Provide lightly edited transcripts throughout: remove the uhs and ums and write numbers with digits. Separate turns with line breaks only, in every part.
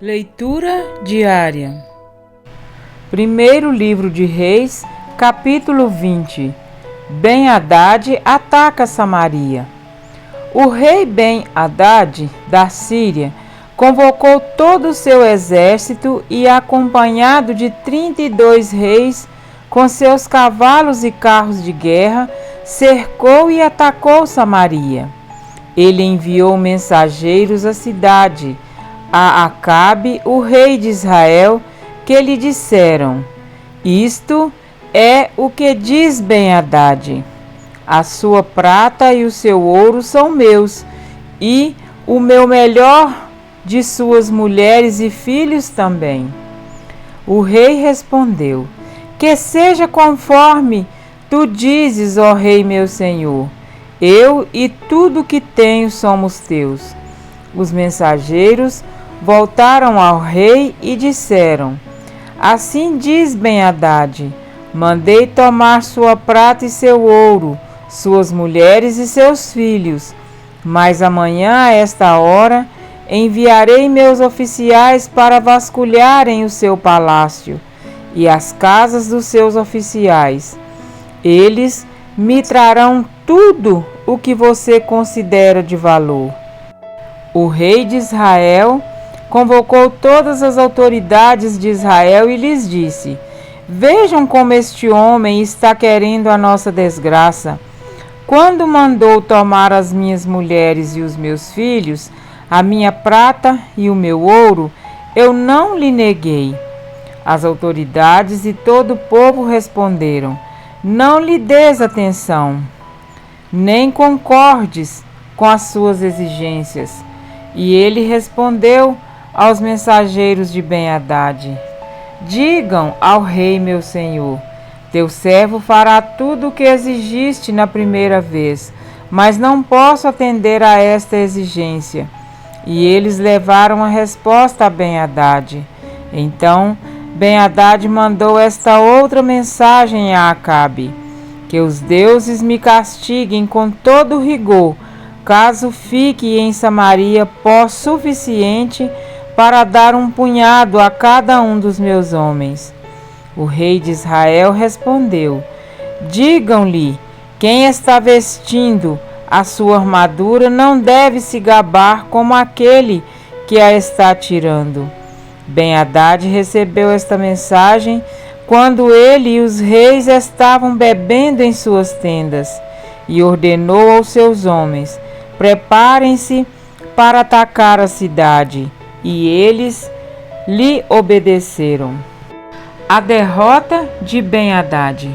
Leitura diária. Primeiro livro de Reis, capítulo 20. Ben-Hadad ataca Samaria. O rei Ben-Hadad da Síria convocou todo o seu exército e, acompanhado de 32 reis com seus cavalos e carros de guerra, cercou e atacou Samaria. Ele enviou mensageiros à cidade, a Acabe, o rei de Israel, que lhe disseram: Isto é o que diz Ben-Hadad: a sua prata e o seu ouro são meus, e o meu melhor de suas mulheres e filhos também. O rei respondeu: Que seja conforme tu dizes, ó rei meu senhor. Eu e tudo o que tenho somos teus. Os mensageiros voltaram ao rei e disseram: Assim diz Ben-Hadad: Mandei tomar sua prata e seu ouro, suas mulheres e seus filhos. Mas amanhã, a esta hora, enviarei meus oficiais para vasculharem o seu palácio e as casas dos seus oficiais. Eles me trarão tudo o que você considera de valor. O rei de Israel convocou todas as autoridades de Israel e lhes disse: Vejam como este homem está querendo a nossa desgraça. Quando mandou tomar as minhas mulheres e os meus filhos, a minha prata e o meu ouro, eu não lhe neguei. As autoridades e todo o povo responderam: Não lhe des atenção, nem concordes com as suas exigências. E ele respondeu aos mensageiros de Ben-Hadad: Digam ao rei meu senhor: Teu servo fará tudo o que exigiste na primeira vez, mas não posso atender a esta exigência. E eles levaram a resposta a Ben-Hadad. Então Ben-Hadad mandou esta outra mensagem a Acabe: Que os deuses me castiguem com todo rigor, caso fique em Samaria pó suficiente para dar um punhado a cada um dos meus homens. O rei de Israel respondeu: Digam-lhe: Quem está vestindo a sua armadura não deve se gabar como aquele que a está tirando. Ben-Hadad recebeu esta mensagem quando ele e os reis estavam bebendo em suas tendas, e ordenou aos seus homens: Preparem-se para atacar a cidade. E eles lhe obedeceram. A derrota de Ben-Hadad.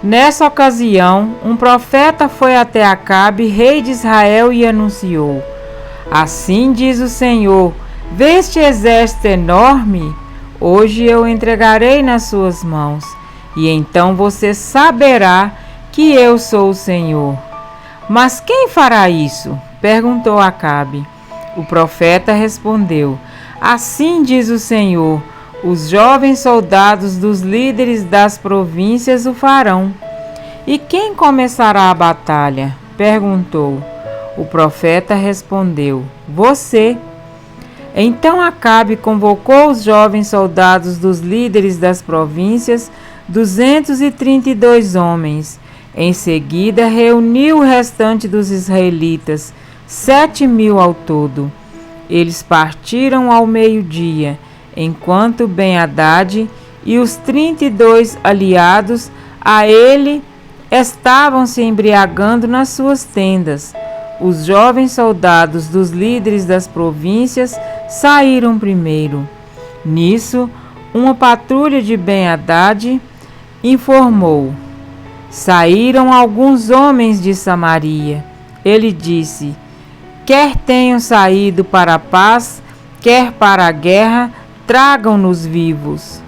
Nessa ocasião, um profeta foi até Acabe, rei de Israel, e anunciou: Assim diz o Senhor: Vê este exército enorme? Hoje eu entregarei nas suas mãos, e então você saberá que eu sou o Senhor. Mas quem fará isso? Perguntou Acabe. O profeta respondeu: Assim diz o Senhor: Os jovens soldados dos líderes das províncias o farão. E quem começará a batalha? Perguntou. O profeta respondeu: Você. Então Acabe convocou os jovens soldados dos líderes das províncias, 232 homens. Em seguida reuniu o restante dos israelitas, 7.000 ao todo. Eles partiram ao meio-dia, enquanto Ben-Hadad e os 32 aliados a ele estavam se embriagando nas suas tendas. Os jovens soldados dos líderes das províncias saíram primeiro. Nisso, uma patrulha de Ben-Hadad informou: Saíram alguns homens de Samaria. Ele disse: Quer tenham saído para a paz, quer para a guerra, tragam-nos vivos.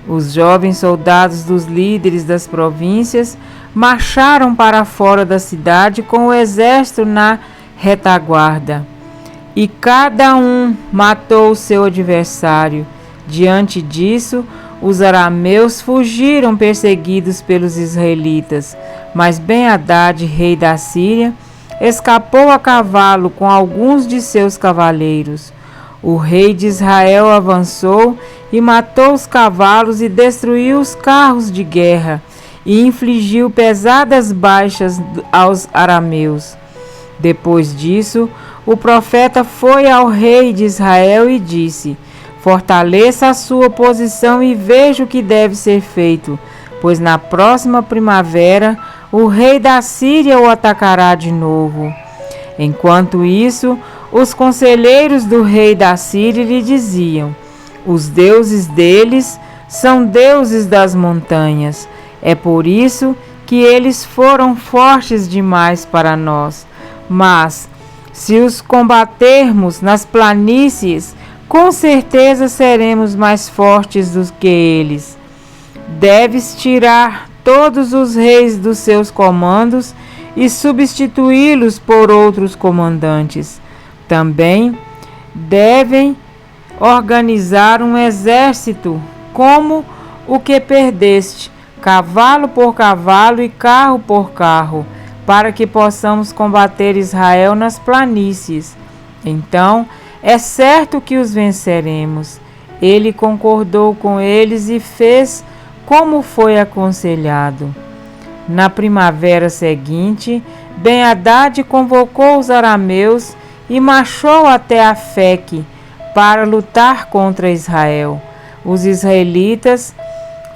Os jovens soldados dos líderes das províncias marcharam para fora da cidade com o exército na retaguarda. E cada um matou o seu adversário. Diante disso, os arameus fugiram perseguidos pelos israelitas, mas Ben-Hadad, rei da Síria, escapou a cavalo com alguns de seus cavaleiros. O rei de Israel avançou e matou os cavalos e destruiu os carros de guerra e infligiu pesadas baixas aos arameus. Depois disso, o profeta foi ao rei de Israel e disse: fortaleça a sua posição e veja o que deve ser feito, pois na próxima primavera o rei da Síria o atacará de novo. Enquanto isso, os conselheiros do rei da Síria lhe diziam: os deuses deles são deuses das montanhas. É por isso que eles foram fortes demais para nós. Mas, se os combatermos nas planícies, com certeza seremos mais fortes do que eles. Deves tirar todos os reis dos seus comandos e substituí-los por outros comandantes. Também devem organizar um exército como o que perdeste, cavalo por cavalo e carro por carro, para que possamos combater Israel nas planícies. Então, é certo que os venceremos. Ele concordou com eles e fez como foi aconselhado. Na primavera seguinte, Ben-Hadad convocou os arameus e marchou até Afeque para lutar contra Israel. Os israelitas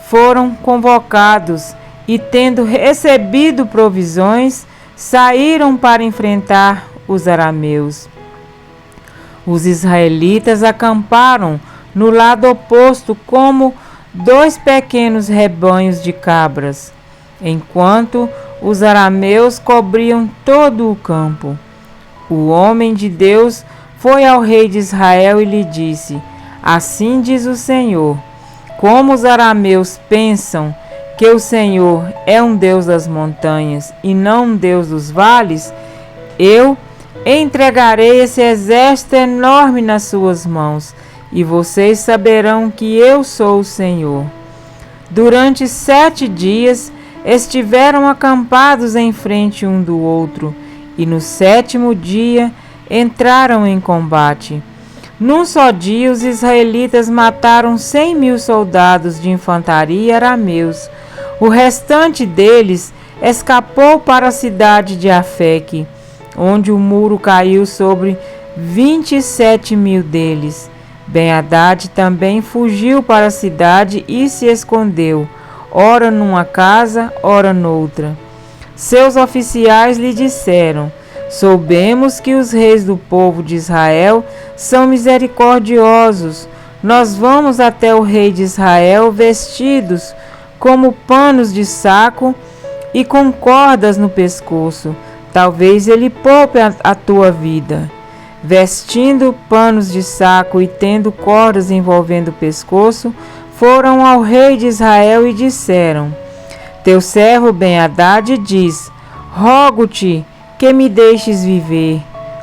foram convocados e, tendo recebido provisões, saíram para enfrentar os arameus. Os israelitas acamparam no lado oposto como 2 pequenos rebanhos de cabras, enquanto os arameus cobriam todo o campo. O homem de Deus foi ao rei de Israel e lhe disse: assim diz o Senhor, como os arameus pensam que o Senhor é um Deus das montanhas e não um Deus dos vales, eu entregarei esse exército enorme nas suas mãos, e vocês saberão que eu sou o Senhor. Durante 7 dias estiveram acampados em frente um do outro, e no 7º dia entraram em combate. Num só dia, os israelitas mataram 100.000 soldados de infantaria arameus. O restante deles escapou para a cidade de Afeque, onde o muro caiu sobre 27.000 deles. Ben-Hadad também fugiu para a cidade e se escondeu, ora numa casa, ora noutra. Seus oficiais lhe disseram: soubemos que os reis do povo de Israel são misericordiosos. Nós vamos até o rei de Israel vestidos como panos de saco e com cordas no pescoço. Talvez ele poupe a tua vida. Vestindo panos de saco e tendo cordas envolvendo o pescoço, foram ao rei de Israel e disseram: teu servo Ben-Hadad diz: rogo-te que me deixes viver.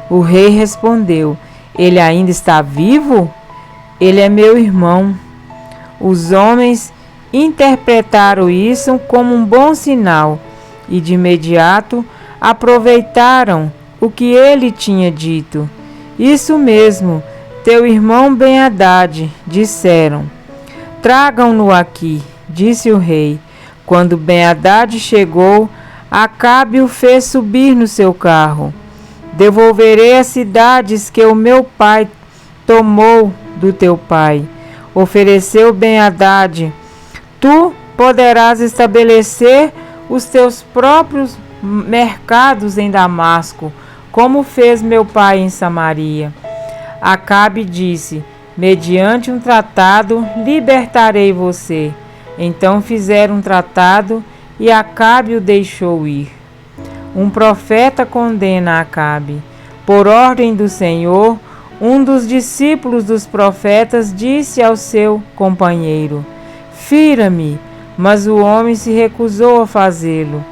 O rei respondeu: ele ainda está vivo? Ele é meu irmão. Os homens interpretaram isso como um bom sinal e de imediato aproveitaram o que ele tinha dito. Isso mesmo, teu irmão Ben-Hadad, disseram. Tragam-no aqui, disse o rei. Quando Ben-Hadad chegou, Acabe o fez subir no seu carro. Devolverei as cidades que o meu pai tomou do teu pai, ofereceu Ben-Hadad. Tu poderás estabelecer os teus próprios mercados em Damasco, como fez meu pai em Samaria. Acabe disse: mediante um tratado libertarei você. Então fizeram um tratado e Acabe o deixou ir. Um profeta condena Acabe. Por ordem do Senhor, um dos discípulos dos profetas disse ao seu companheiro: fira-me, mas o homem se recusou a fazê-lo.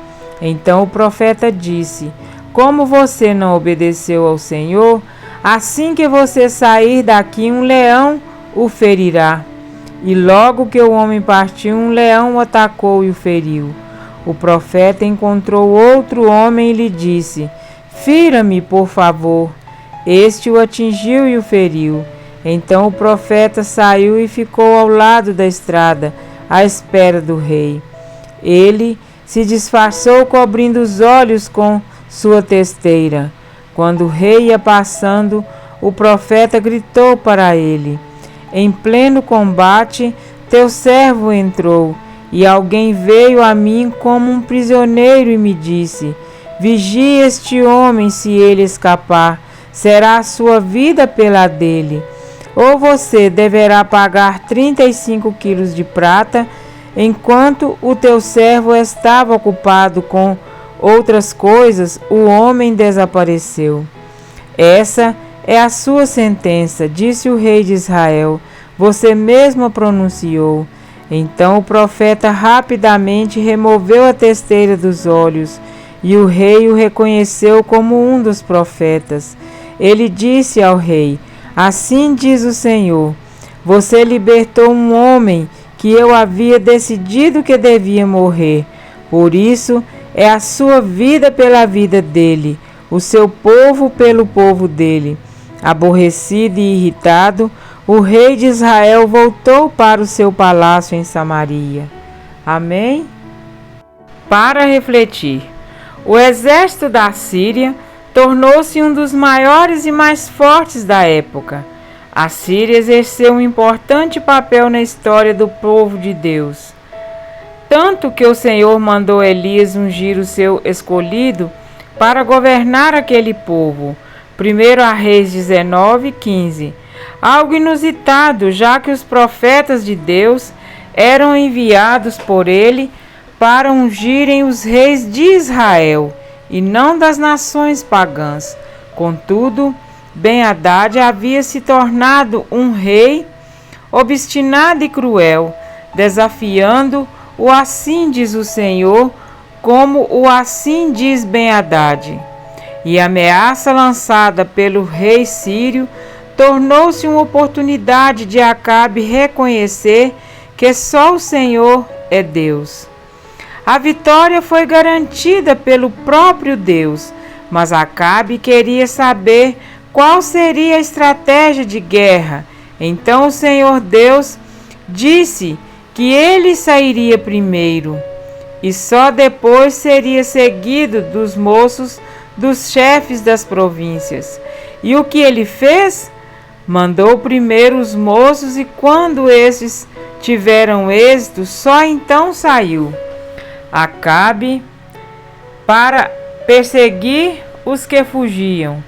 Então o profeta disse: como você não obedeceu ao Senhor, assim que você sair daqui, um leão o ferirá. E logo que o homem partiu, um leão o atacou e o feriu. O profeta encontrou outro homem e lhe disse: fira-me, por favor. Este o atingiu e o feriu. Então o profeta saiu e ficou ao lado da estrada, à espera do rei. Ele se disfarçou, cobrindo os olhos com sua testeira. Quando o rei ia passando, o profeta gritou para ele: em pleno combate, teu servo entrou, e alguém veio a mim como um prisioneiro e me disse: vigie este homem, se ele escapar, será a sua vida pela dele. Ou você deverá pagar 35 quilos de prata, enquanto o teu servo estava ocupado com outras coisas, o homem desapareceu. Essa é a sua sentença, disse o rei de Israel. Você mesmo pronunciou. Então o profeta rapidamente removeu a testeira dos olhos, e o rei o reconheceu como um dos profetas. Ele disse ao rei: assim diz o Senhor, você libertou um homem que eu havia decidido que devia morrer. Por isso é a sua vida pela vida dele, o seu povo pelo povo dele. Aborrecido e irritado, o rei de Israel voltou para o seu palácio em Samaria. Amém? Para refletir, o exército da Síria tornou-se um dos maiores e mais fortes da época. A Síria exerceu um importante papel na história do povo de Deus. Tanto que o Senhor mandou Elias ungir o seu escolhido para governar aquele povo. 1 Reis 19:15. Algo inusitado, já que os profetas de Deus eram enviados por ele para ungirem os reis de Israel e não das nações pagãs. Contudo, Ben-Hadad havia se tornado um rei obstinado e cruel, desafiando o assim diz o Senhor, como o assim diz Ben-Hadad. E a ameaça lançada pelo rei sírio tornou-se uma oportunidade de Acabe reconhecer que só o Senhor é Deus. A vitória foi garantida pelo próprio Deus, mas Acabe queria saber qual seria a estratégia de guerra. Então o Senhor Deus disse que ele sairia primeiro e só depois seria seguido dos moços dos chefes das províncias. E o que ele fez? Mandou primeiro os moços, e quando esses tiveram êxito, só então saiu Acabe para perseguir os que fugiam.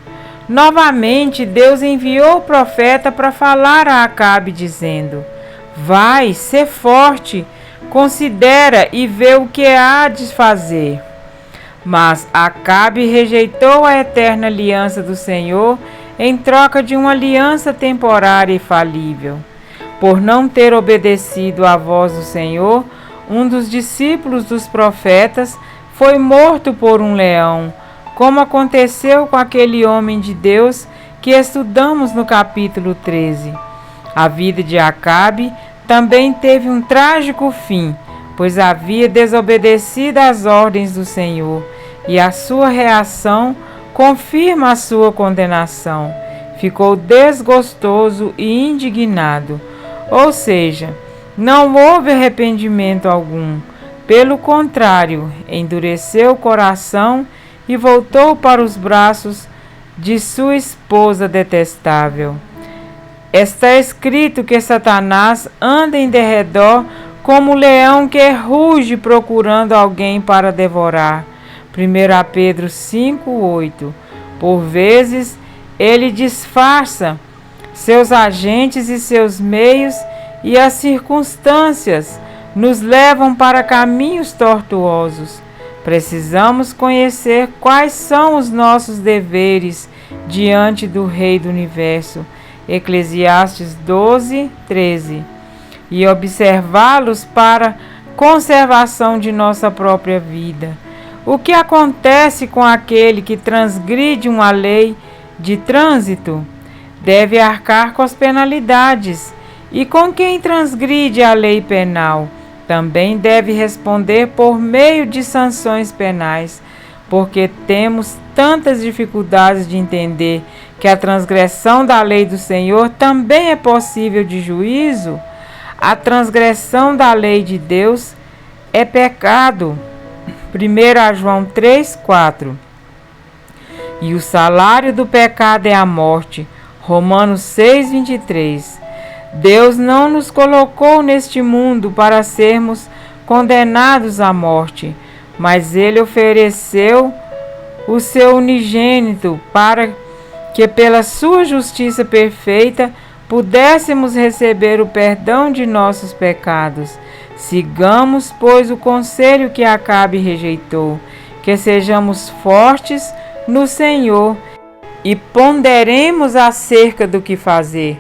Novamente Deus enviou o profeta para falar a Acabe, dizendo: vai, sê forte, considera e vê o que há de fazer. Mas Acabe rejeitou a eterna aliança do Senhor em troca de uma aliança temporária e falível. Por não ter obedecido à voz do Senhor, um dos discípulos dos profetas foi morto por um leão, como aconteceu com aquele homem de Deus que estudamos no capítulo 13. A vida de Acabe também teve um trágico fim, pois havia desobedecido às ordens do Senhor, e a sua reação confirma a sua condenação. Ficou desgostoso e indignado, ou seja, não houve arrependimento algum. Pelo contrário, endureceu o coração e voltou para os braços de sua esposa detestável. Está escrito que Satanás anda em derredor como um leão que ruge procurando alguém para devorar. 1 Pedro 5:8. Por vezes ele disfarça seus agentes e seus meios, e as circunstâncias nos levam para caminhos tortuosos. Precisamos conhecer quais são os nossos deveres diante do Rei do Universo, Eclesiastes 12:13, e observá-los para conservação de nossa própria vida. O que acontece com aquele que transgride uma lei de trânsito? Deve arcar com as penalidades. E com quem transgride a lei penal, também deve responder por meio de sanções penais, porque temos tantas dificuldades de entender que a transgressão da lei do Senhor também é possível de juízo, a transgressão da lei de Deus é pecado. 1 João 3:4. E o salário do pecado é a morte. Romanos 6:23. Deus não nos colocou neste mundo para sermos condenados à morte, mas Ele ofereceu o seu unigênito para que pela sua justiça perfeita pudéssemos receber o perdão de nossos pecados. Sigamos, pois, o conselho que Acabe rejeitou, que sejamos fortes no Senhor e ponderemos acerca do que fazer,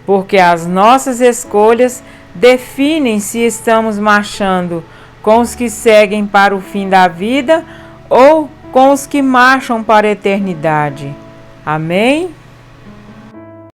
porque as nossas escolhas definem se estamos marchando com os que seguem para o fim da vida ou com os que marcham para a eternidade. Amém?